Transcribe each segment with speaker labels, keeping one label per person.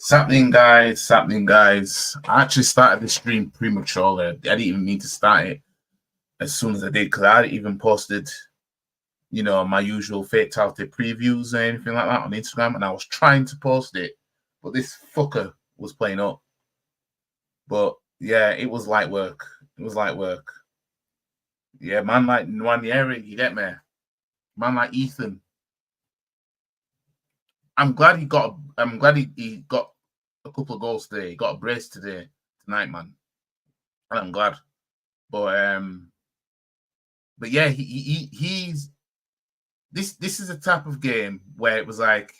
Speaker 1: Something, guys. Something, guys. I actually started the stream prematurely. I didn't even mean to start it as soon as I did because I hadn't even posted, my usual fatality previews or anything like that on Instagram, and I was trying to post it, but this fucker was playing up. But yeah, it was light work. It was light work. Yeah, man like Nwanyeri, you get me? Man like Ethan. I'm glad he got a couple of goals today. He got a brace tonight, man. And I'm glad. But yeah, he's this is a type of game where it was like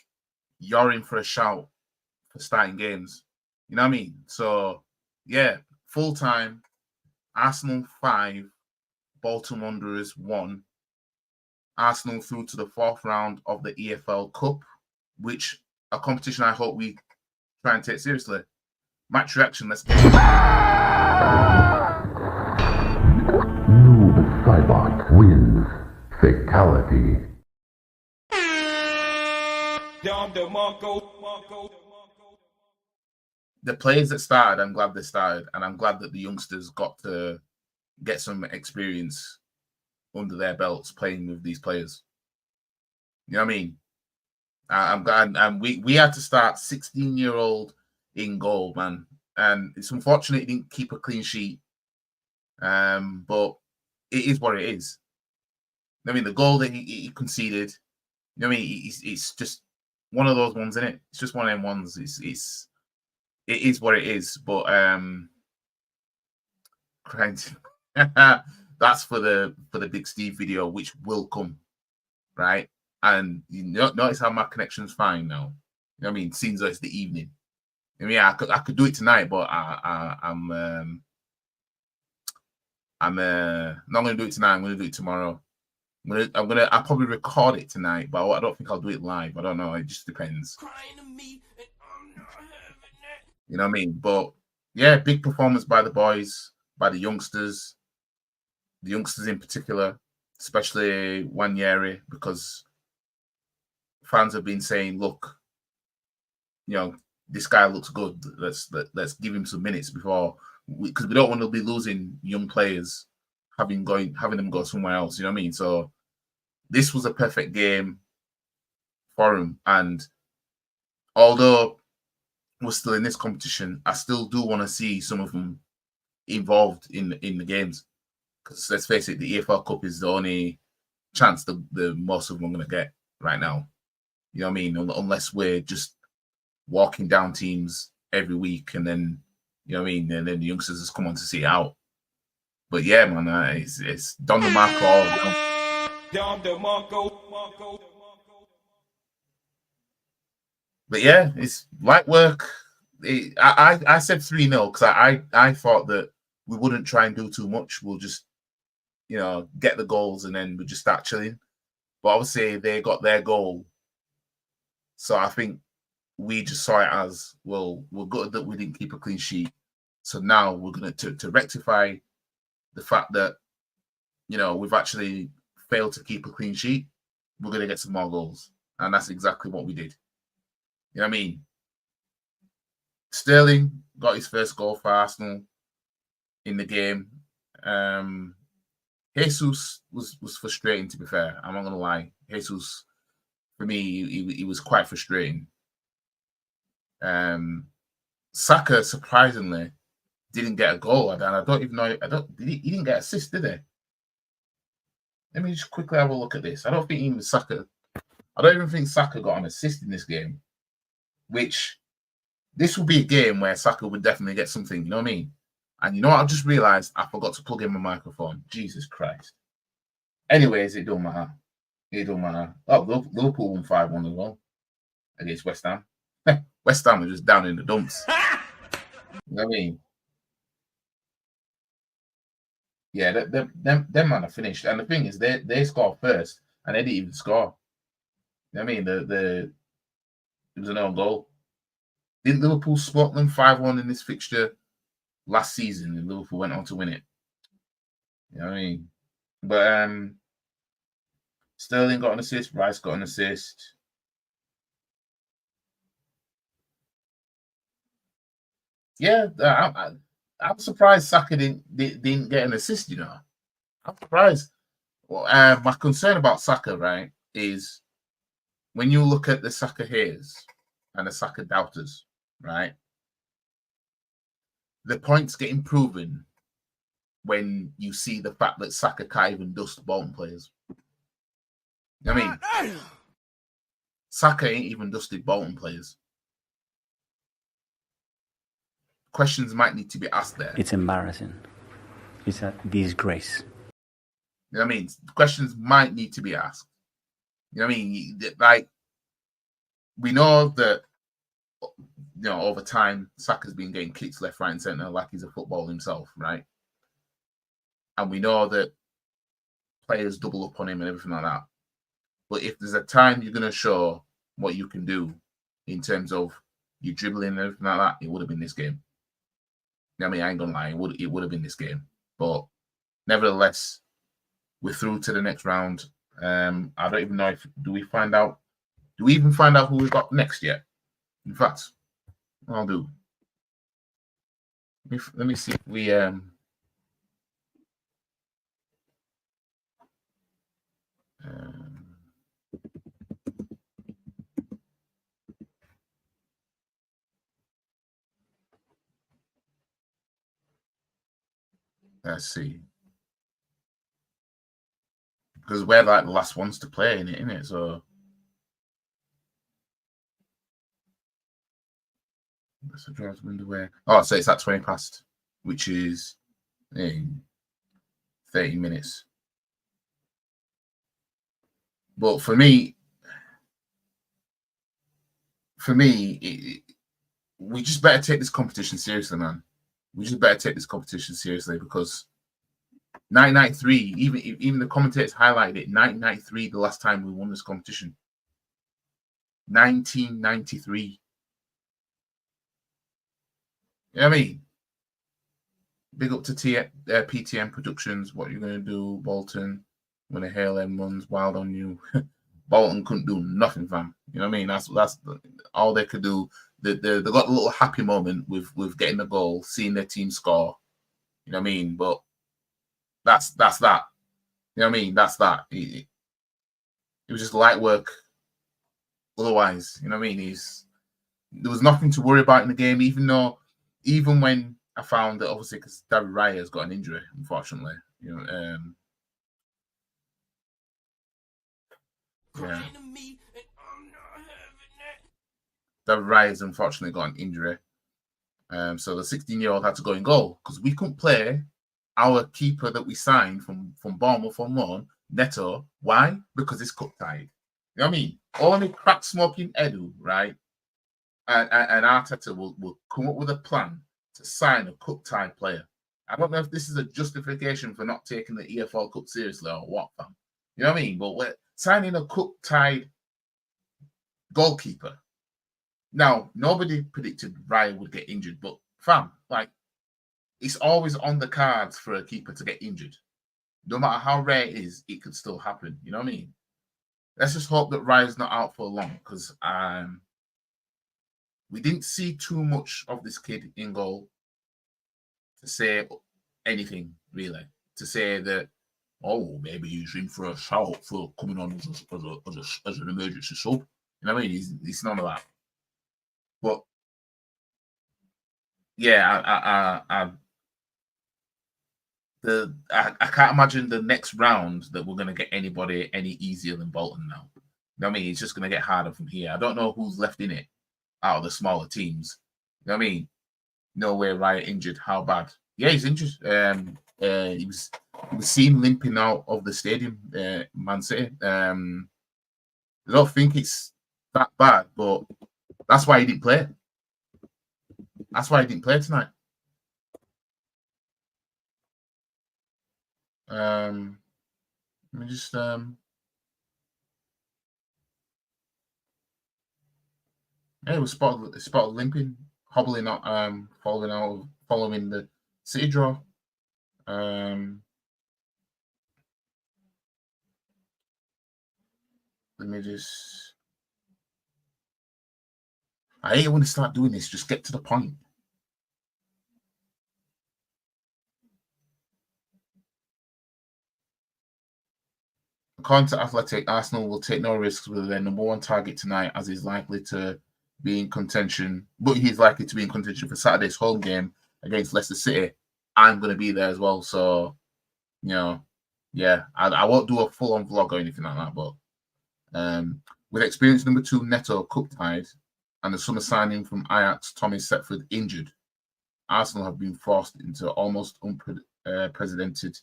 Speaker 1: you're in for a shout for starting games. You know what I mean? So yeah, full time, Arsenal 5, Bolton Wanderers 1. Arsenal through to the fourth round of the EFL Cup, which a competition I hope we try and take seriously. Match reaction, let's get it.
Speaker 2: Noob Cybot wins. Fatality.
Speaker 1: The players that started, I'm glad they started, and I'm glad that the youngsters got to get some experience under their belts playing with these players. You know what I mean? I'm glad, and we had to start 16-year-old in goal, man, and it's unfortunate he didn't keep a clean sheet. But it is what it is. I mean, the goal that he conceded, you know what I mean? It's just one of those ones, isn't it? It's just one of them ones. It is what it is. But that's for the Big Steve video, which will come, right? And you notice how my connection's fine now. You know what I mean? Seems like it's the evening. I mean, I could do it tonight, but I'm not gonna do it tonight. I'm gonna do it tomorrow. I'll probably record it tonight, but I don't think I'll do it live. I don't know. It just depends. You know what I mean? But yeah, big performance by the boys, by the youngsters in particular, especially Wanyeri, because fans have been saying, look, this guy looks good. Let's give him some minutes because we don't want to be losing young players, having them go somewhere else. You know what I mean? So this was a perfect game for him. And although we're still in this competition, I still do want to see some of them involved in the games. Because let's face it, the EFL Cup is the only chance the most of them are going to get right now. You know what I mean? Unless we're just walking down teams every week, and then you know what I mean, and then the youngsters just come on to see it out. But yeah, man, it's Don DeMarco all around. But yeah, it's light work. I said 3-0 because I thought that we wouldn't try and do too much. We'll just get the goals and then we just start chilling. But obviously they got their goal, so I think we just saw it as, well, we're good that we didn't keep a clean sheet. So now we're going to rectify the fact that, we've actually failed to keep a clean sheet. We're going to get some more goals. And that's exactly what we did. You know what I mean? Sterling got his first goal for Arsenal in the game. Jesus was frustrating, to be fair. I'm not going to lie. Jesus, for me, he was quite frustrating. Saka, surprisingly, didn't get a goal, and I don't even know. He didn't get assist, did he? Let me just quickly have a look at this. I don't even think Saka got an assist in this game. Which this will be a game where Saka would definitely get something. You know what I mean? And you know what? I just realised I forgot to plug in my microphone. Jesus Christ. Anyways, it don't matter. It don't matter. Oh, Liverpool won 5-1 as well against West Ham. West Ham are just down in the dumps. You know what I mean? Yeah, them man are finished. And the thing is, they scored first, and they didn't even score. You know what I mean? It was an own goal. Didn't Liverpool spot them 5-1 in this fixture last season, and Liverpool went on to win it? You know what I mean? But Sterling got an assist, Rice got an assist. Yeah, I'm surprised Saka didn't get an assist. You know, I'm surprised. Well, my concern about Saka, right, is when you look at the Saka haters and the Saka doubters, right, the points get proven when you see the fact that Saka can't even dust Bolton players. I mean, Saka ain't even dusted Bolton players. Questions might need to be asked there.
Speaker 3: It's embarrassing. It's a disgrace.
Speaker 1: You know what I mean? Questions might need to be asked. You know what I mean? Like, we know that, you know, over time, Saka's been getting kicks left, right, and centre like he's a footballer himself, right? And we know that players double up on him and everything like that. But if there's a time you're going to show what you can do in terms of you dribbling and everything like that, it would have been this game. I mean, I ain't gonna lie, it would have been this game. But nevertheless, we're through to the next round. I don't even know do we even find out who we've got next yet? In fact, I'll do. Let me see if we let's see. Because we're like the last ones to play in it, isn't it? So that's a draw window where. Oh, so it's at 20 past, which is in 30 minutes. But for me, we just better take this competition seriously, man. We just better take this competition seriously because 1993, even the commentators highlighted it. 1993, the last time we won this competition. 1993. You know what I mean? Big up to PTM Productions. What you're going to do, Bolton? When a hail them runs wild on you. Bolton couldn't do nothing, fam. You know what I mean? That's all they could do. They got a little happy moment with getting the goal, seeing their team score. You know what I mean? But that's that. You know what I mean? That's that. It was just light work. Otherwise, you know what I mean? There was nothing to worry about in the game, even when I found that obviously because David Raya has got an injury, unfortunately. You know, yeah. David Raya has unfortunately got an injury. So the 16-year-old had to go in goal because we couldn't play our keeper that we signed from Bournemouth on loan, Neto. Why? Because it's cup tied. You know what I mean? Only crack smoking Edu, right? And Arteta will come up with a plan to sign a cup tied player. I don't know if this is a justification for not taking the EFL Cup seriously or what, fam. You know what I mean? But we're signing a cup tied goalkeeper. Now, nobody predicted Raya would get injured, but fam, like, it's always on the cards for a keeper to get injured. No matter how rare it is, it could still happen. You know what I mean? Let's just hope that Raya's not out for long because we didn't see too much of this kid in goal to say anything, really. To say that, oh, maybe he's in for a shout for coming on as an emergency sub. You know what I mean? He's none of that. But yeah, I can't imagine the next round that we're going to get anybody any easier than Bolton now. You know what I mean? It's just going to get harder from here. I don't know who's left in it out of the smaller teams. You know what I mean? No way Raya injured. How bad? Yeah, he's injured. He was seen limping out of the stadium, Man City. I don't think it's that bad, but that's why he didn't play. That's why he didn't play tonight. Let me just yeah, it was spotted limping, hobbling out, following the City draw. Let me just. I hate when they start doing this. Just get to the point. according to Athletic, Arsenal will take no risks with their number one target tonight, as he's likely to be in contention. But he's likely to be in contention for Saturday's home game against Leicester City. I'm going to be there as well, so yeah, I won't do a full-on vlog or anything like that. But with experienced number 2 Neto cup-tied and the summer signing from Ajax, Tommy Setford, injured, Arsenal have been forced into almost unprecedented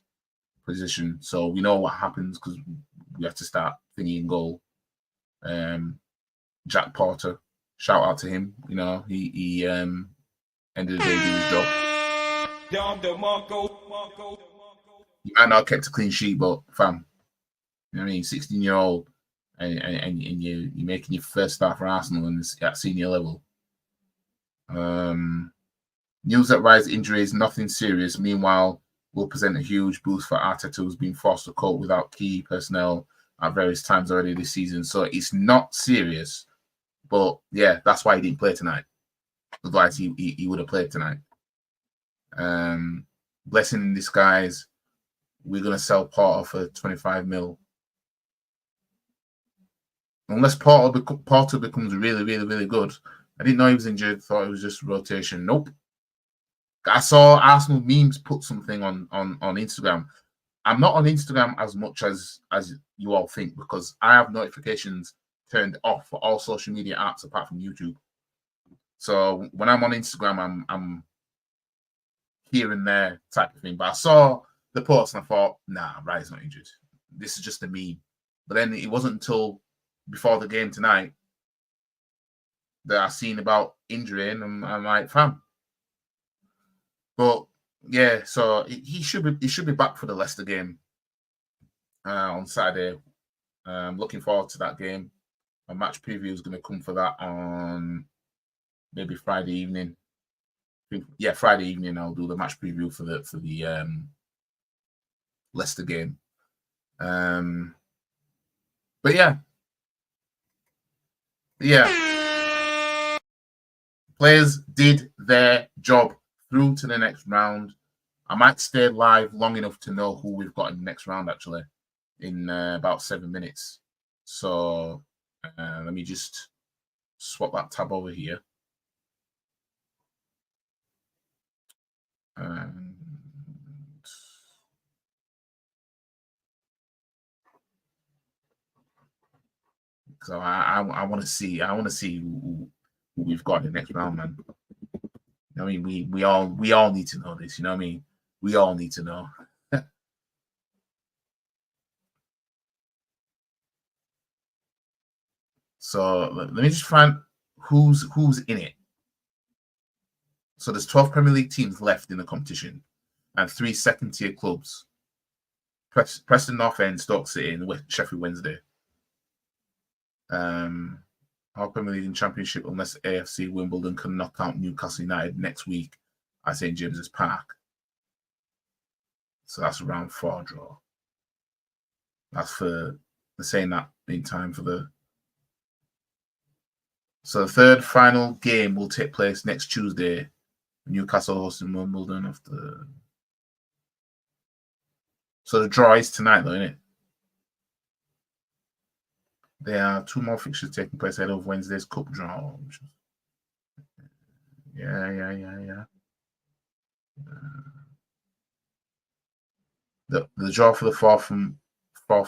Speaker 1: position. So we know what happens because we have to start thinking in goal. Jack Porter, shout out to him. He ended the day doing his job. You might not have kept a clean sheet, but fam, 16-year-old, and you're making your first start for Arsenal at senior level. News that Rice's injury is nothing serious. Meanwhile, will present a huge boost for Arteta, who's been forced to cope without key personnel at various times already this season. So it's not serious, but yeah, that's why he didn't play tonight. Otherwise, he would have played tonight. Blessing in disguise. We're going to sell Porter for 25 mil. Unless Porter becomes really, really, really good. I didn't know he was injured. Thought it was just rotation. Nope. I saw Arsenal memes put something on Instagram. I'm not on Instagram as much as you all think because I have notifications turned off for all social media apps apart from YouTube. So when I'm on Instagram, I'm here and there type of thing. But I saw the post and I thought, nah, Rice's not injured. This is just a meme. But then it wasn't until before the game tonight that I seen about injury and I'm like, fam. But yeah, so he should be back for the Leicester game on Saturday. Looking forward to that game. A match preview is going to come for that on maybe Friday evening. Yeah, Friday evening I'll do the match preview for the Leicester game. But yeah. Players did their job through to the next round. I might stay live long enough to know who we've got in the next round, actually, in about 7 minutes. So let me just swap that tab over here. And so I want to see who we've got in the next round, man. I mean, we all need to know this. You know what I mean? We all need to know. So let me just find who's in it. So there's 12 Premier League teams left in the competition, and 3 second-tier clubs: Preston North End, Stoke City, and Sheffield Wednesday. Our Premier League and Championship, unless AFC Wimbledon can knock out Newcastle United next week at St James's Park. So that's round 4 draw. That's for the saying that in time for the. So the third final game will take place next Tuesday. Newcastle hosting Wimbledon after. So the draw is tonight, though, isn't it? There are 2 more fixtures taking place ahead of Wednesday's cup draw. Yeah. The draw for the fourth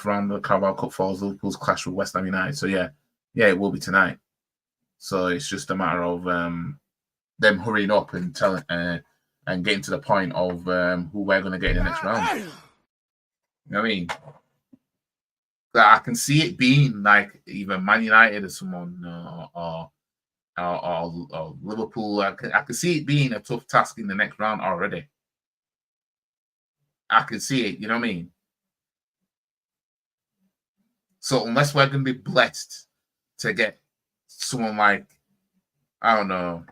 Speaker 1: round of the Carabao Cup follows Liverpool's clash with West Ham United. So yeah, it will be tonight. So it's just a matter of them hurrying up and telling and getting to the point of who we're going to get in the next round. You know what I mean? I can see it being like either Man United or someone or Liverpool. I can see it being a tough task in the next round already. I can see it, you know what I mean? So unless we're going to be blessed to get someone like, I don't know,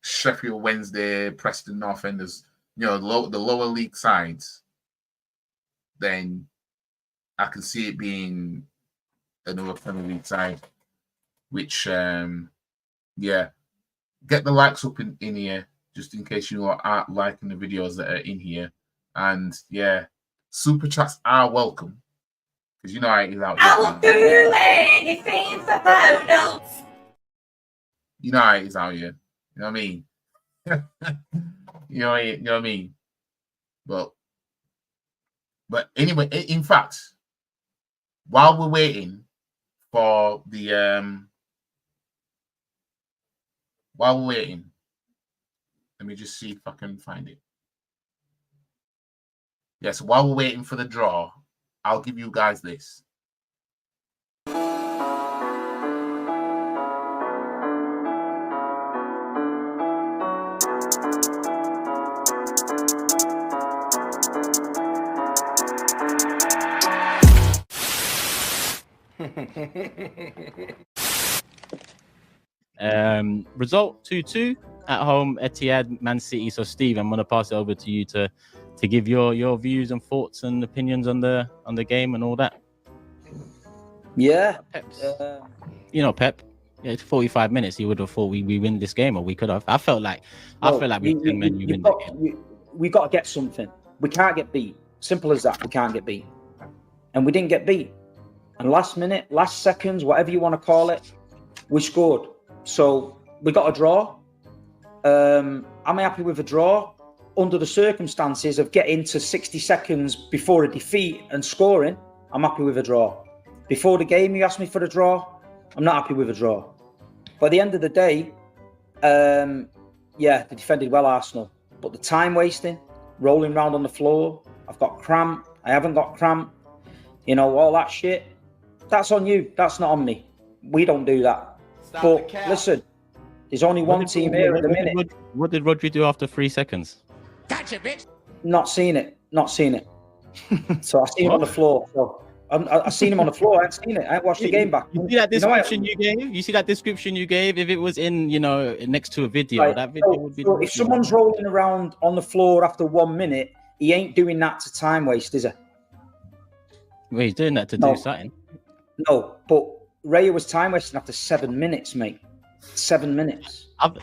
Speaker 1: Sheffield Wednesday, Preston North Enders, the lower league sides, then I can see it being another Premier League side, which, get the likes up in here, just in case you aren't liking the videos that are in here. And, Super chats are welcome because you know how it is out
Speaker 4: I'll
Speaker 1: here.
Speaker 4: do anything for bonus.
Speaker 1: You know how it is out here. You know what I mean? You know what I mean? But anyway, in fact, while we're waiting for the let me just see if I can find it. Yes, while we're waiting for the draw, I'll give you guys this.
Speaker 5: Result 2-2 at home, Etihad, Man City. So Steve, I'm going to pass it over to you to give your views and thoughts and opinions on the game and all that.
Speaker 6: Yeah.
Speaker 5: You know, Pep. Yeah, it's 45 minutes. You would have thought we win this game, or we could have. I felt like we win the game.
Speaker 6: We got to get something. We can't get beat. Simple as that. We can't get beat, and we didn't get beat. And last minute, last seconds, whatever you want to call it, we scored. So we got a draw. Am I happy with a draw? Under the circumstances of getting to 60 seconds before a defeat and scoring, I'm happy with a draw. Before the game, you asked me for a draw. I'm not happy with a draw. But at the end of the day, they defended well, Arsenal. But the time wasting, rolling around on the floor, I've got cramp, I haven't got cramp, all that shit, that's on you. That's not on me. We don't do that. But listen, there's only one team here at the minute.
Speaker 5: What did Rodri do after 3 seconds?
Speaker 4: Gotcha, bitch.
Speaker 6: Not seen it. So I seen him on the floor. So I seen him on the floor. I haven't seen it. I haven't watched the game back.
Speaker 5: You see that description you gave? You see that description you gave? If it was in, next to a video, right. That video would be.
Speaker 6: So if someone's rolling around on the floor after 1 minute, he ain't doing that to time waste, is he?
Speaker 5: Well, he's doing that to do something.
Speaker 6: No, but Raya was time wasting after 7 minutes, mate. 7 minutes.
Speaker 5: I've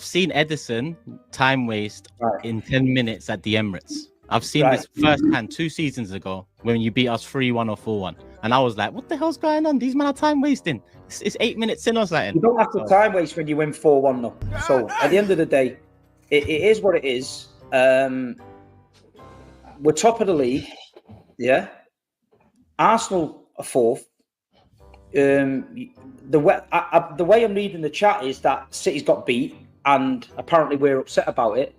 Speaker 5: seen Edison time waste in 10 minutes at the Emirates. I've seen this firsthand 2 seasons ago when you beat us 3-1 or 4-1. And I was like, what the hell's going on? These men are time wasting. It's 8 minutes in or something.
Speaker 6: You don't have to time waste when you win 4-1, though. So at the end of the day, it is what it is. We're top of the league. Yeah. Arsenal are 4th. The way I'm reading the chat is that City's got beat, and apparently we're upset about it.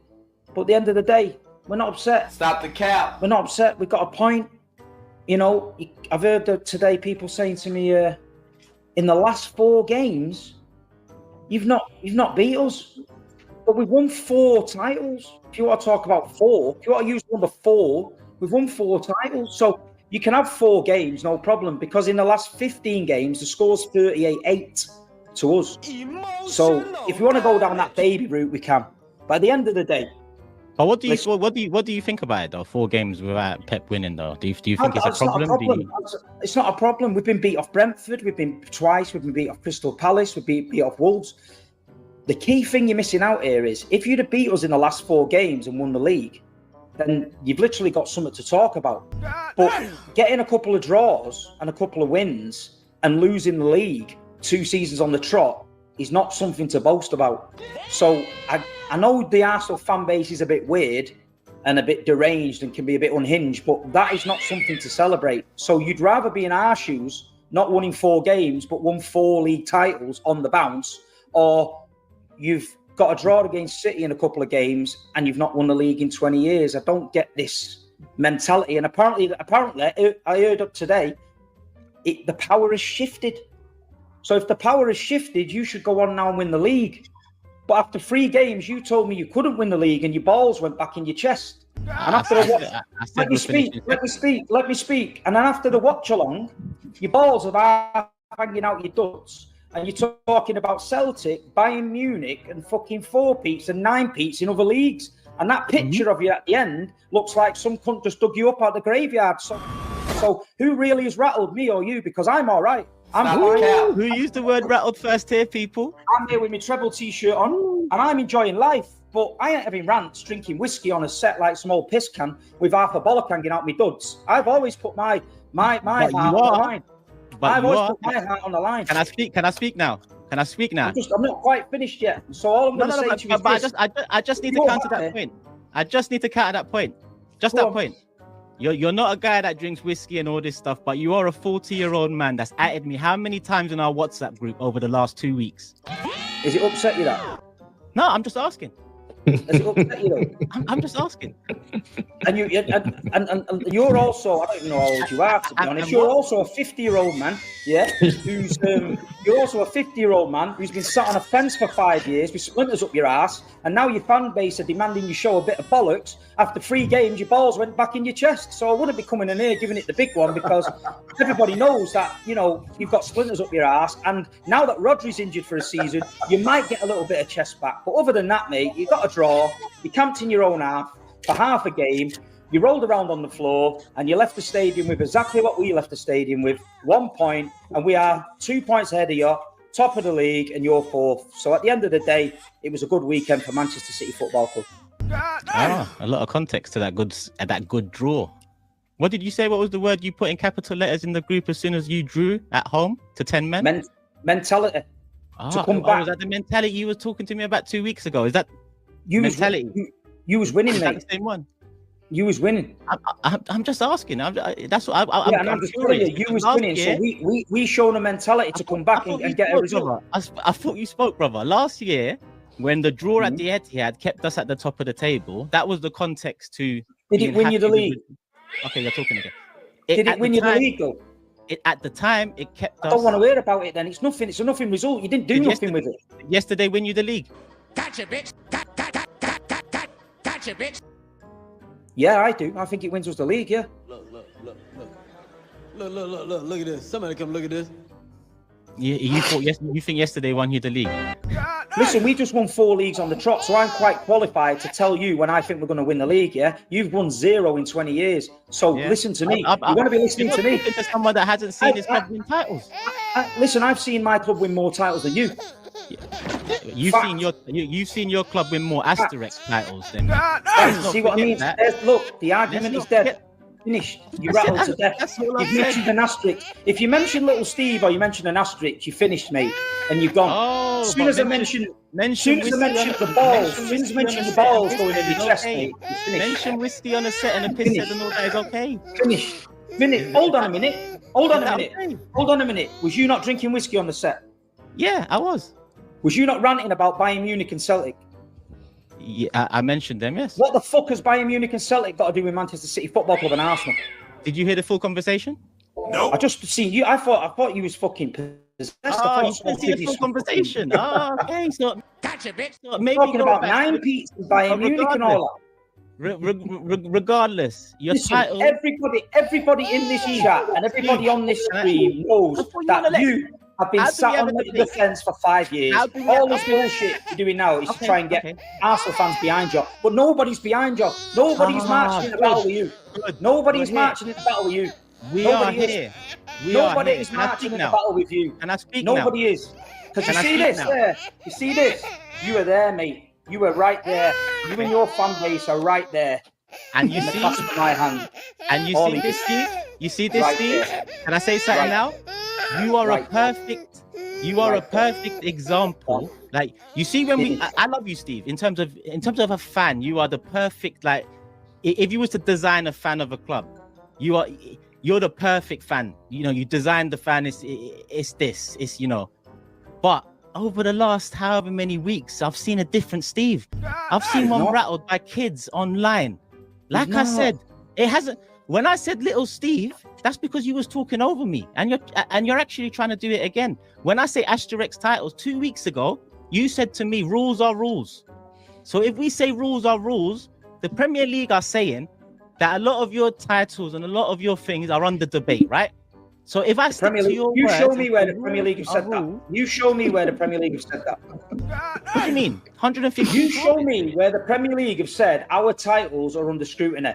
Speaker 6: But at the end of the day, we're not upset.
Speaker 4: Stop the cap.
Speaker 6: We're not upset. We've got a point. I've heard today people saying to me, in the last 4 games, you've not beat us, but we've won 4 titles. If you want to talk about 4, if you want to use number 4, we've won 4 titles. So you can have 4 games, no problem, because in the last 15 games, the score's 38-8 to us. So if you want to go down that baby route, we can. But at the end of the day,
Speaker 5: but what do you think about it though? 4 games without Pep winning though. Do you think it's a problem?
Speaker 6: It's not a problem. We've been beat off Brentford. We've been twice. We've been beat off Crystal Palace. We've been beat off Wolves. The key thing you're missing out here is if you'd have beat us in the last 4 games and won the league, then you've literally got something to talk about. But getting a couple of draws and a couple of wins and losing the league 2 seasons on the trot is not something to boast about. So I know the Arsenal fan base is a bit weird and a bit deranged and can be a bit unhinged, but that is not something to celebrate. So you'd rather be in our shoes, not winning 4 games, but won 4 league titles on the bounce, or you've got a draw against City in a couple of games and you've not won the league in 20 years. I don't get this mentality. And apparently I heard up today, the power has shifted. So if the power has shifted, you should go on now and win the league. But after 3 games, you told me you couldn't win the league and your balls went back in your chest. And after let me speak. And then after the watch along, your balls are hanging out your ducts. And you're talking about Celtic, Bayern Munich, and fucking 4-peats and 9-peats in other leagues. And that picture of you at the end looks like some cunt just dug you up out of the graveyard. So who really has rattled, me or you? Because I'm all right. I'm fine.
Speaker 5: Who used the word rattled first here, people?
Speaker 6: I'm here with my treble T-shirt on. and I'm enjoying life. But I ain't having rants, drinking whiskey on a set like small piss can with half a bollock hanging out my duds. I've always put my heart on the line. I've always put my heart on the line.
Speaker 5: Can I speak? Can I speak now? Can I speak now?
Speaker 6: I'm not quite finished yet. So all I'm going to say to you is this.
Speaker 5: I just need to counter that point. I just need to counter that point. Just that point. You're not a guy that drinks whiskey and all this stuff, but you are a 40-year-old man that's added me how many times in our WhatsApp group over the last 2 weeks?
Speaker 6: Is it upset you that?
Speaker 5: No, I'm just asking.
Speaker 6: Does it upset you though?
Speaker 5: I'm just asking.
Speaker 6: And you're also, I don't even know how old you are, to be honest. You're also a 50-year-old man, yeah? Who's you're also a 50-year-old man who's been sat on a fence for 5 years with splinters up your ass, and now your fan base are demanding you show a bit of bollocks. After 3 games, your balls went back in your chest. So I wouldn't be coming in here giving it the big one, because everybody knows that, you know, you've got splinters up your ass, and now that Rodri's injured for a season, you might get a little bit of chest back. But other than that, mate, you've got a draw. You camped in your own half for half a game. You rolled around on the floor and you left the stadium with exactly what we left the stadium with, 1 point, and we are 2 points ahead of you, top of the league, and you're fourth. So at the end of the day, it was a good weekend for Manchester City Football Club.
Speaker 5: A lot of context to that good draw. What did you say? What was the word you put in capital letters in the group as soon as you drew at home to 10 men?
Speaker 6: Mentality. To come back.
Speaker 5: Was that the mentality you were talking to me about 2 weeks ago? Is that mentality?
Speaker 6: You was winning,
Speaker 5: Is
Speaker 6: mate.
Speaker 5: that the same one?
Speaker 6: You was winning.
Speaker 5: I'm just asking. That's what
Speaker 6: I'm just telling you. You was winning. So we shown a mentality to come back and get a result.
Speaker 5: I thought you spoke, brother. Last year, when the draw at the Etihad kept us at the top of the table, that was the context to.
Speaker 6: Did it win you the league?
Speaker 5: Okay, you're talking again.
Speaker 6: Did it win you the league though?
Speaker 5: At the time, it kept us.
Speaker 6: I don't want to hear about it then. It's nothing. It's a nothing result. You didn't do nothing with it.
Speaker 5: Yesterday, win you the league.
Speaker 4: Gotcha, bitch. Gotcha, bitch.
Speaker 6: Yeah, I do. I think it wins us the league. Yeah.
Speaker 7: Look at this. Somebody come look at this.
Speaker 5: You think yesterday won you the league?
Speaker 6: Listen, we just won 4 leagues on the trot, so I'm quite qualified to tell you when I think we're going to win the league. Yeah, you've won 0 in 20 years, so listen to me. You want to be listening to me?
Speaker 5: To someone that hasn't seen his club win titles.
Speaker 6: Listen, I've seen my club win more titles than you.
Speaker 5: You've seen your club win more asterisk titles than me.
Speaker 6: See what I mean? Look, the argument is dead. Finished. You rattled to death. You've mentioned an asterisk. If you mention little Steve or you mention an asterisk, you finished, mate, and you've gone. As soon as I mention the balls going in your chest, mate, you finished.
Speaker 5: Mention whiskey on a set and a piss head and all that is okay.
Speaker 6: Finished. Hold on a minute. Hold on a minute. Was you not drinking whiskey on the set?
Speaker 5: Yeah, I was.
Speaker 6: Was you not ranting about Bayern Munich and Celtic?
Speaker 5: Yeah, I mentioned them, yes.
Speaker 6: What the fuck has Bayern Munich and Celtic got to do with Manchester City Football Club and Arsenal?
Speaker 5: Did you hear the full conversation?
Speaker 1: No.
Speaker 6: I just seen you. I thought you was fucking possessed.
Speaker 5: You didn't see the full conversation. Okay. So
Speaker 4: Gotcha, bitch.
Speaker 5: So maybe
Speaker 6: talking about 9 Peats and Bayern Munich and all that.
Speaker 5: Regardless, your title.
Speaker 6: Everybody in this chat and everybody on this stream knows that you have been sat on the fence for 5 years. All this bullshit you're doing now is to try and get Arsenal fans behind you. But nobody's behind you. Nobody's marching in the battle with you. Nobody's marching in the battle with you. Nobody is. Nobody is marching in the battle with you.
Speaker 5: And I speak now.
Speaker 6: Nobody is. Because you see this there. You see this. You were there, mate. You were right there. You and your fan base are right there.
Speaker 5: And you see
Speaker 6: my hand.
Speaker 5: And you see this, Steve? You see this, Steve? Can I say something now? You are a perfect example. Like, you see, when I love you, Steve. In terms of a fan, you are the perfect, like, if you was to design a fan of a club, you're the perfect fan. You know, you design the fan, it's this, you know. But over the last however many weeks, I've seen a different Steve. I've seen one rattled by kids online. Like I said, it hasn't. When I said little Steve, that's because you was talking over me, and you're actually trying to do it again. When I say asterisk titles, 2 weeks ago, you said to me, rules are rules. So if we say rules are rules, the Premier League are saying that a lot of your titles and a lot of your things are under debate, right? So if I stick to your
Speaker 6: words, show me where the Premier League have said that. You show me where the Premier League have said that.
Speaker 5: What do you mean? 150.
Speaker 6: You show me where the Premier League have said our titles are under scrutiny.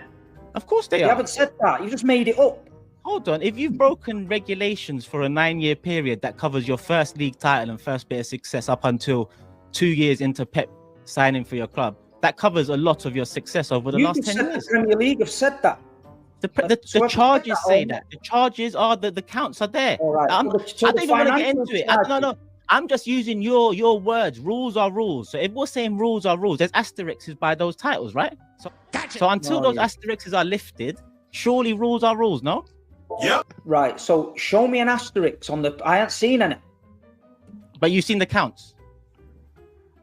Speaker 5: Of course they are.
Speaker 6: You haven't said that. You just made it up.
Speaker 5: Hold on. If you've broken regulations for a 9-year period that covers your first league title and first bit of success up until 2 years into Pep signing for your club, that covers a lot of your success over the
Speaker 6: You
Speaker 5: last
Speaker 6: just
Speaker 5: 10
Speaker 6: said
Speaker 5: years.
Speaker 6: the Premier League have said that.
Speaker 5: The charges say that. The charges are the counts are there.
Speaker 6: All right.
Speaker 5: I don't even want to get into it. No. I'm just using your words. Rules are rules. So if we're saying rules are rules, there's asterisks by those titles, right? So until those asterisks are lifted, surely rules are rules, no?
Speaker 1: Yep.
Speaker 6: Right. So show me an asterisk on the. I haven't seen any.
Speaker 5: But you've seen the counts.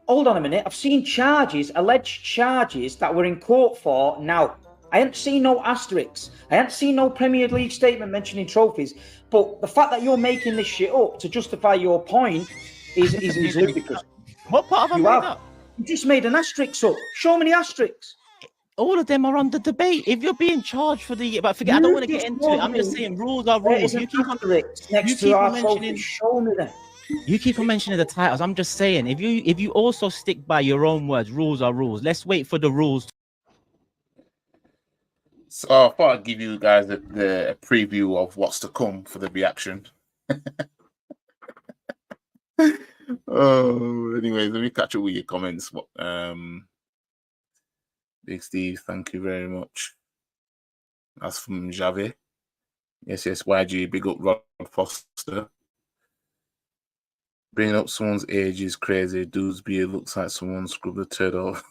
Speaker 6: Hold on a minute. I've seen charges, alleged charges that we're in court for now. I haven't seen no asterisks. I haven't seen no Premier League statement mentioning trophies. But the fact that you're making this shit up to justify your point is ludicrous.
Speaker 5: What part of it made up?
Speaker 6: You just made an asterisk up. Show me the asterisks.
Speaker 5: All of them are under debate. If you're being charged for the, but forget, I don't want to get into it. I'm just saying rules are rules. You keep on
Speaker 6: mentioning. Show me them.
Speaker 5: You keep on mentioning the titles. I'm just saying, if you also stick by your own words, rules are rules. Let's wait for the rules.
Speaker 1: So I thought I'd give you guys a preview of what's to come for the reaction. Oh, anyways, let me catch up with your comments. Big Steve, thank you very much. That's from Javi. Yes, YG, big up Rod Foster. Bringing up someone's age is crazy. Dude's beard looks like someone scrubbed the turd off.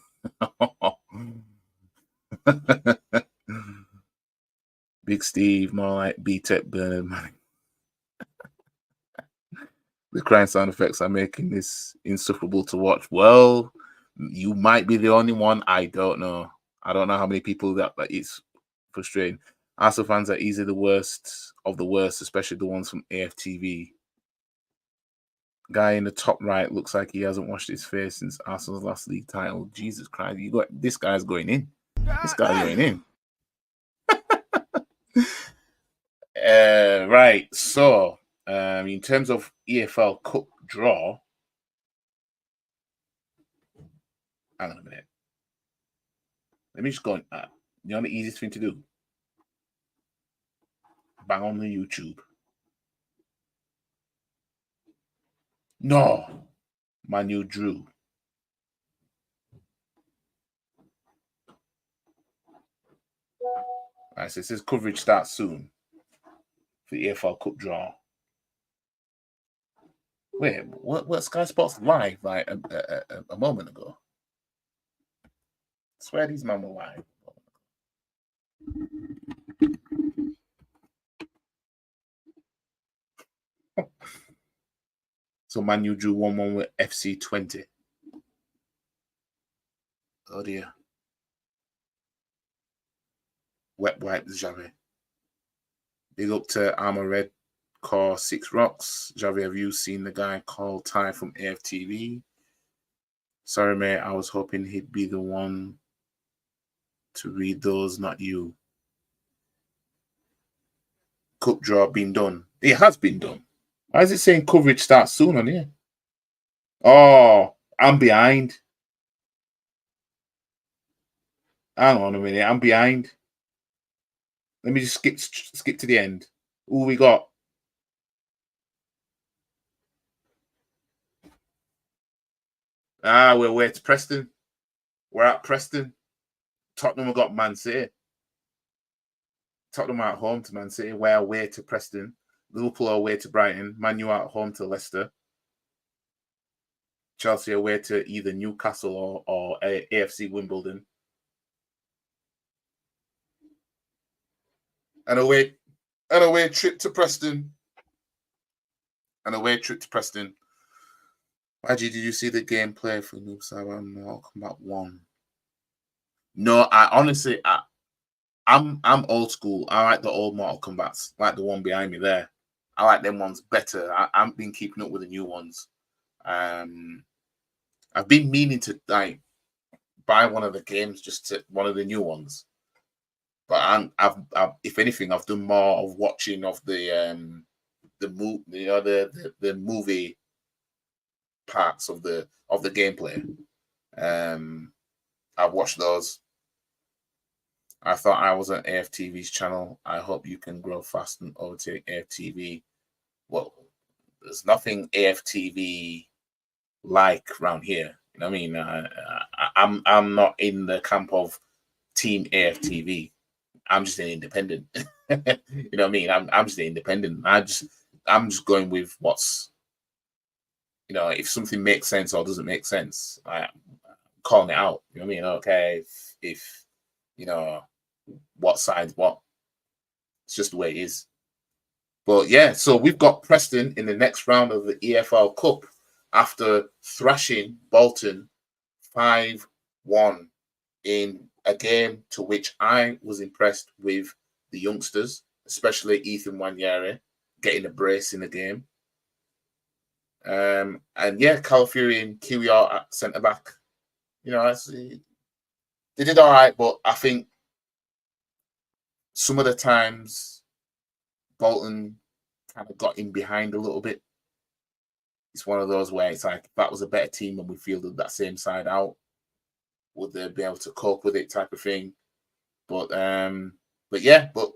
Speaker 1: Big Steve, more like B-Tech Bernard Manning. The crying sound effects are making this insufferable to watch. Well, you might be the only one. I don't know. I don't know how many people that it's frustrating. Arsenal fans are easily the worst of the worst, especially the ones from AFTV. Guy in the top right looks like he hasn't washed his face since Arsenal's last league title. Jesus Christ, this guy's going in. This guy's going in. Right, so in terms of EFL Cup draw, hang on a minute. Let me just go on. You know the easiest thing to do? Bang on the YouTube. No, Man U drew. Right, so it says coverage starts soon for the EFL Cup draw. Wait, what Sky Sports live like a moment ago? I swear these men were live. So Man U drew 1-1 with FC 20. Oh dear. Wet wipes Javi. Big up to Armour Red Core 6 Rocks. Javi, have you seen the guy called Ty from AFTV? Sorry, mate. I was hoping he'd be the one to read those, not you. Cup draw been done. It has been done. Why is it saying coverage starts soon on here? Oh, I'm behind. Hang on a minute. I'm behind. Let me just skip to the end. Who we got? We're to Preston. We're at Preston. Tottenham have got Man City. Tottenham are at home to Man City. We're away to Preston. Liverpool are away to Brighton. Man U are at home to Leicester. Chelsea away to either Newcastle or AFC Wimbledon. An away trip to Preston. An away trip to Preston. Raji, did you see the gameplay for Noob Salah Mortal Kombat 1? No, I'm old school. I like the old Mortal Kombats, like the one behind me there. I like them ones better. I've been keeping up with the new ones. I've been meaning to buy one of the games, one of the new ones. But I've if anything, I've done more of watching of the movie parts of the gameplay. I've watched those. I thought I was on AFTV's channel. I hope you can grow fast and overtake AFTV. Well, there's nothing AFTV like around here. You know what I mean? I'm not in the camp of Team AFTV. I'm just an independent. You know what I mean? I'm just an independent. I'm just going with what's, you know, if something makes sense or doesn't make sense, I'm calling it out. You know what I mean? Okay, if you know what side's what. It's just the way it is. But yeah, so we've got Preston in the next round of the EFL Cup after thrashing Bolton 5-1 in a game to which I was impressed with the youngsters, especially Ethan Wanyere getting a brace in the game. And yeah, Calafiori and Kiwior at centre back. You know, they did all right, but I think some of the times Bolton kind of got in behind a little bit. It's one of those where it's like, if that was a better team and we fielded that same side out, would they be able to cope with it, type of thing? But yeah, but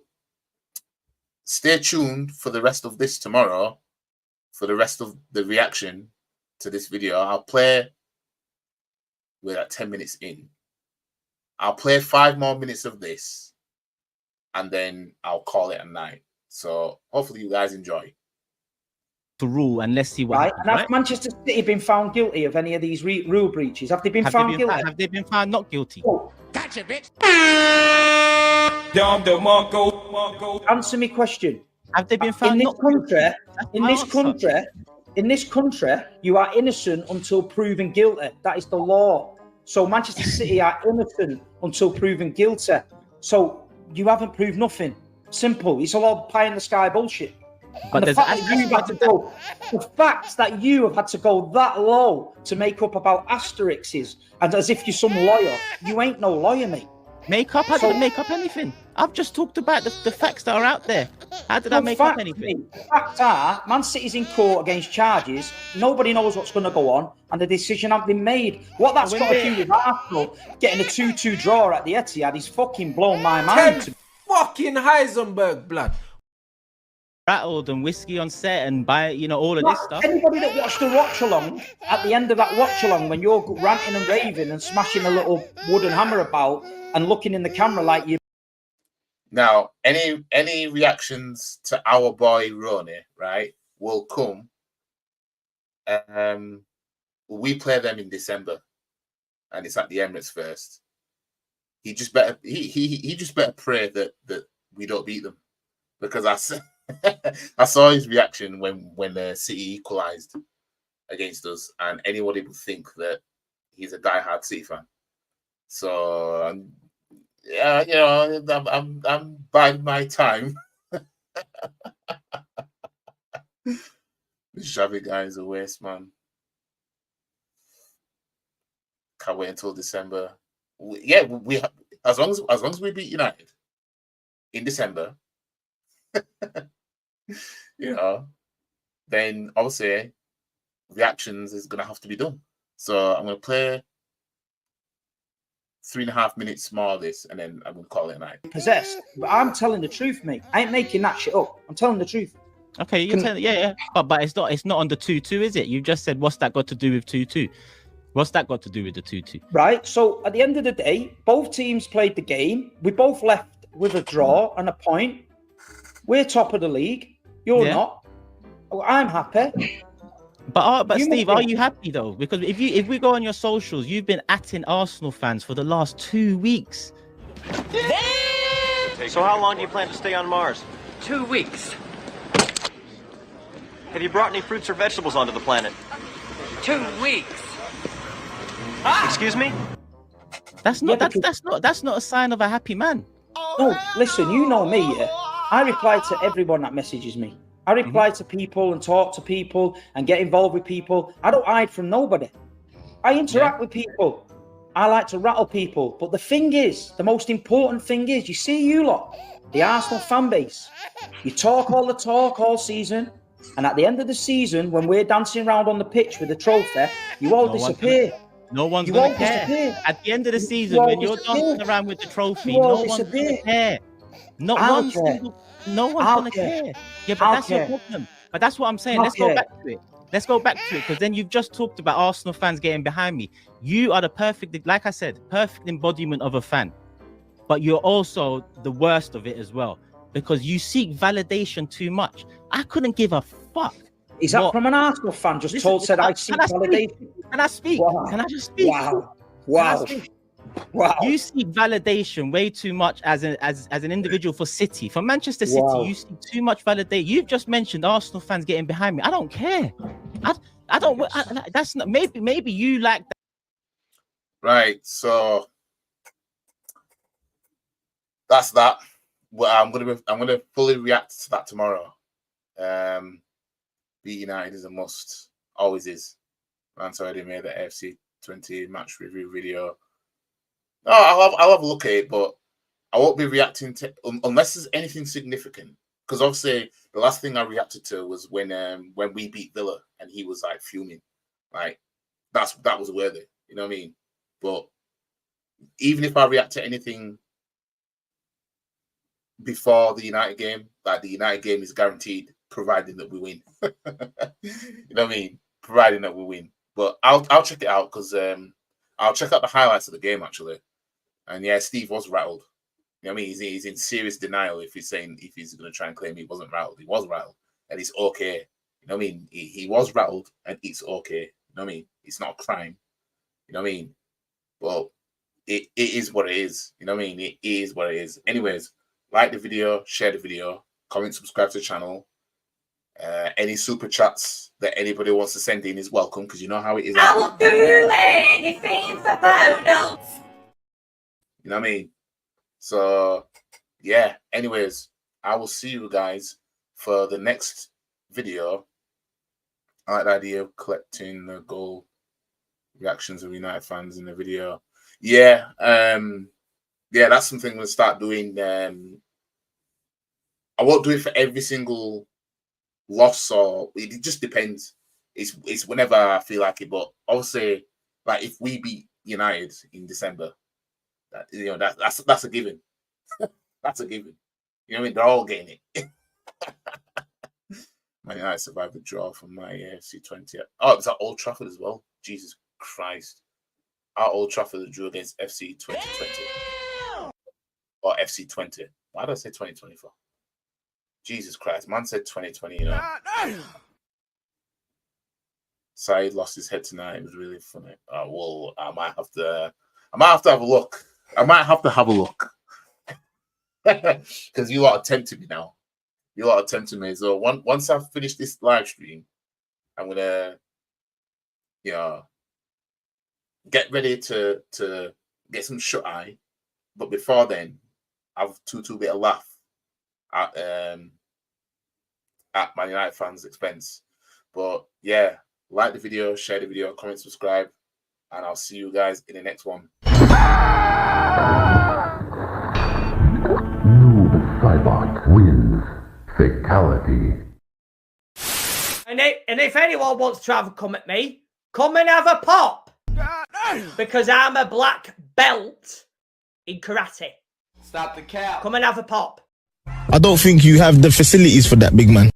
Speaker 1: stay tuned for the rest of this tomorrow, for the rest of the reaction to this video. We're at 10 minutes in. I'll play 5 more minutes of this, and then I'll call it a night. So hopefully you guys enjoy.
Speaker 5: The rule, and let's see what
Speaker 6: Right,
Speaker 5: happens,
Speaker 6: and have
Speaker 5: right?
Speaker 6: Manchester City been found guilty of any of these rule breaches? Have they been found guilty?
Speaker 5: Have they been found not guilty?
Speaker 4: Gotcha, bitch.
Speaker 6: Answer me question.
Speaker 5: Have they been found
Speaker 6: In
Speaker 5: not guilty?
Speaker 6: In this country, you are innocent until proven guilty. That is the law. So Manchester City are innocent until proven guilty. So you haven't proved nothing. Simple. It's all pie in the sky bullshit.
Speaker 5: But
Speaker 6: the fact that you have had to go that low to make up about asterisks, and as if you're some lawyer, you ain't no lawyer, mate.
Speaker 5: I didn't make up anything. I've just talked about the facts that are out there. How did I make up anything?
Speaker 6: The facts are, Man City's in court against charges. Nobody knows what's going to go on, and the decision hasn't been made. What that's got to do with Arsenal getting a 2-2 draw at the Etihad is fucking blown my mind.
Speaker 8: Fucking Heisenberg, blood.
Speaker 5: Rattled and whiskey on set and all of this stuff.
Speaker 6: Anybody that watched the watch along, at the end of that watch along, when you're ranting and raving and smashing a little wooden hammer about and looking in the camera like you.
Speaker 1: Now, any reactions to our boy Ronnie, right, will come. We play them in December, and it's at the Emirates first. He just better pray that we don't beat them, because I saw his reaction when the City equalised against us, and anybody would think that he's a diehard City fan. So yeah, I'm biding my time. This Xavi guy is a waste, man. Can't wait until December. We as long as we beat United in December, then obviously reactions is gonna have to be done. So I'm gonna play 3.5 minutes more of this, and then I'm gonna call it a night.
Speaker 6: Possessed, but I'm telling the truth, mate. I ain't making that shit up. I'm telling the truth.
Speaker 5: Okay, you're telling, yeah. But it's not on the 2-2, is it? You just said, what's that got to do with 2-2? What's that got to do with the 2-2?
Speaker 6: Right. So at the end of the day, both teams played the game. We both left with a draw and a point. We're top of the league. You're not. Well, I'm happy.
Speaker 5: But Steve, are you happy though? Because if we go on your socials, you've been atting Arsenal fans for the last 2 weeks.
Speaker 9: So how long do you plan to stay on Mars?
Speaker 4: 2 weeks.
Speaker 9: Have you brought any fruits or vegetables onto the planet?
Speaker 4: 2 weeks.
Speaker 9: Excuse me?
Speaker 5: That's not a sign of a happy man.
Speaker 6: No, listen, you know me, yeah. I reply to everyone that messages me. I reply to people and talk to people and get involved with people. I don't hide from nobody. I interact with people. I like to rattle people. But the thing is, the most important thing is, you see you lot, the Arsenal fan base. You talk all the talk all season. And at the end of the season, when we're dancing around on the pitch with the trophy, you all disappear.
Speaker 5: No one's going to care. At the end of the season, when you're dancing around with the trophy, no one's going to care. No one's going to care. Yeah, but that's your problem. But that's what I'm saying. Let's go back to it. Let's go back to it, because then you've just talked about Arsenal fans getting behind me. You are the perfect, like I said, perfect embodiment of a fan. But you're also the worst of it as well, because you seek validation too much. I couldn't give a fuck.
Speaker 6: Is that from an Arsenal fan just told said I seek validation?
Speaker 5: Can I speak?
Speaker 6: Wow.
Speaker 5: Can I just speak?
Speaker 6: Wow. Wow. Wow.
Speaker 5: You seek validation way too much as an individual for City. For Manchester City, you seek too much validation. You've just mentioned Arsenal fans getting behind me. I don't care. I don't. That's not. Maybe you like that.
Speaker 1: Right. So that's that. Well, I'm gonna fully react to that tomorrow. Beat United is a must. Always is. Rant's already made the AFC 20 match review video. No, I'll have a look at it, but I won't be reacting to unless there's anything significant. Because obviously the last thing I reacted to was when we beat Villa and he was like fuming. Like that was worthy. You know what I mean? But even if I react to anything before the United game, like the United game is guaranteed, providing that we win. You know what I mean? Providing that we win. But I'll check it out, because I'll check out the highlights of the game actually. And yeah, Steve was rattled. You know what I mean? He's in serious denial if he's going to try and claim he wasn't rattled. He was rattled, and it's okay. You know what I mean? He was rattled, and it's okay. You know what I mean? It's not a crime. You know what I mean? Well, it is what it is. You know what I mean? It is what it is. Anyways, like the video, share the video, comment, subscribe to the channel. Any super chats that anybody wants to send in is welcome, because you know how it is. I will do anything for bonus. You know what I mean? So yeah. Anyways, I will see you guys for the next video. I like the idea of collecting the goal reactions of United fans in the video. Yeah, yeah, that's something I'm gonna start doing. I won't do it for every single loss, or it just depends. It's whenever I feel like it. But obviously, like if we beat United in December, that's a given. That's a given. You know what I mean? They're all getting it. Man United survived the draw from my AFC 20. Oh, it's at Old Trafford as well. Jesus Christ. At Old Trafford drew against FC 2020. Or FC 20. Why did I say 2024? Jesus Christ. Man said 2020, you know. Said lost his head tonight. It was really funny. Well, I might have to have a look. I might have to have a look. Because you lot are tempting me now. You lot are tempting me. So once I've finished this live stream, I'm gonna, get ready to get some shut eye. But before then, I've two bit of laugh at Man United fans' expense. But yeah, like the video, share the video, comment, subscribe, and I'll see you guys in the next one.
Speaker 2: Noob Saibot wins. Fatality.
Speaker 10: And if anyone wants to have a come at me, come and have a pop. Because I'm a black belt in karate.
Speaker 8: Stop the cap.
Speaker 10: Come and have a pop.
Speaker 11: I don't think you have the facilities for that, big man.